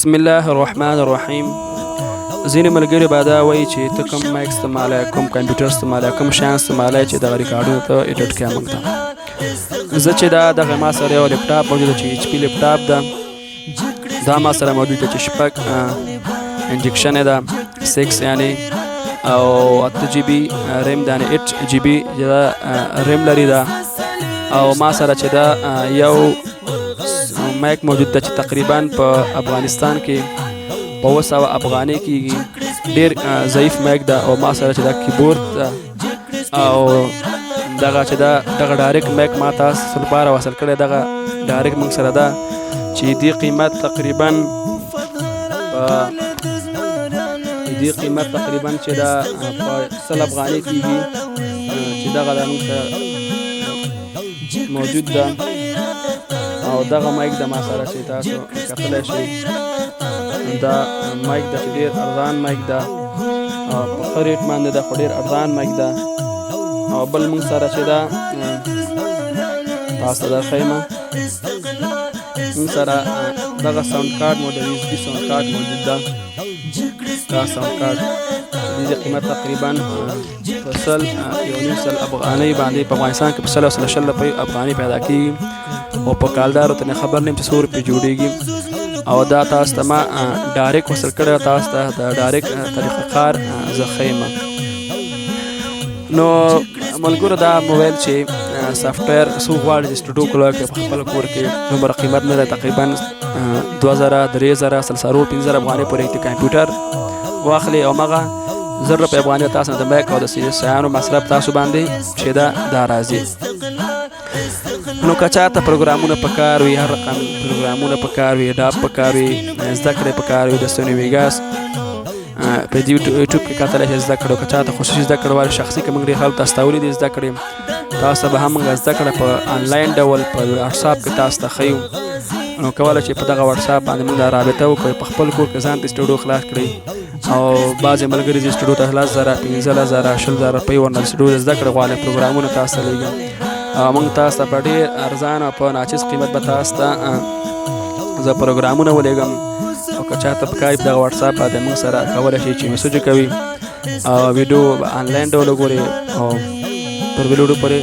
بسم الله الرحمن الرحیم. ځینې ملګري به دا وایي چې ته کوم مایک استعمالوې، کوم کمپیوټر استعمالوې، کوم شیان استعمالوې چې دغه ریکارډونو ته ایډیټ کړې موږ ته. زه چې دغه ما سره یو لیپټاپ موجود ده چې ایچ پي لیپټاپ ده، دا ما سره موجود ده چې 6 انجکشن یې ده 6 یعنې او 8 جی بي ریم ده، یعنې 8 جی بي ریم لري ده. او ما سره چې دا یو مایک موجود ده چې تقریبا په افغانستان کې په 200 افغانۍ کېږي. ډېر ضعیف مایک ده. او ما سره چې دا کیبورډ ده او دغه چې دغه ډایرکټ مایک ما تاسو لپاره وصل کړی، دغه ډایرکټ موږ سره ده چې دې قیمت تقریبا چې دا په 100 افغانۍ کېږي چې دغه د موږ سره موجود ده. او دغه مایک د ما سره چې تاسو کتلی شئ، دا مایک ده چې ډېر ارزان مایک ده او په ښه ریټ باندې ده، خو ډېر ارزان مایک ده. او بل موږ سره چې ده تاسو درښیم، موږ سره دغه ساوند کارډ موجود، یو اس بي ساوند کارډ موجود ده. دا ساوند کارډ د دې قیمت تقریبا په 100 افغانۍ باندې په افغانستان کې په 100 روپۍ افغانۍ پیدا کېږي. او په کالدارو ته خبر نیم چې 100 روپۍ جوړېږي. او دا تاسو ته ما ډایرکټ وصل کړی، تاسو ته د ډایرکټ طریقه کار زه ښیم. نو ملګرو، دا موبایل چې سافټویر څوک غواړي چې سټوډیو کولای کړي په خپل کور کې، دومره قیمت نه ده، تقریبا 2000 3000 سلسارو 5000 افغانۍ پورې کمپیوټر واخلي او مغه 1000 روپۍ افغانۍ تاسو د مایک او د سیانو مصرف تاسو باندې چې دا راځي. نو که چاته پروګرامونه پکار وي، هر رقم پروګرامونه پکار وي، ډاپ پکار وي، زده کړې پکار وي، د سوني ویګاس په یوټیوب کې کتلی شي زده کړه. که چاته خصوصي زده کړه وایي، شخصي که موږ ډېر خلکو تاسو ته ولیدې زده کړې، تاسو به هم موږ زده کړه په آنلاین ډول په واټساپ کې تاسو ته ښیو. نو کولی شئ په دغه واټساپ باندې موږ رابطه وکړئ، په خپل کور کې ځان ته سټوډیو خلاص کړئ. او بعضې ملګري چې سټوډیو ته 10,000 15,000 20,000 روپۍ ورنه سټوډیو زده کړه غواړي، پروګرامونه تاسو ته لیږم. موږ تاسو ته په ډېر ارزان او په ناچیز قیمت به تاسو ته زه پروګرامونه ولیږم. او که چاته پکار دغه واټساپ باندې موږ سره کولی شئ چې میسج کوي او ویډیو آنلاین ډول وګورئ او پر ویډیو پورې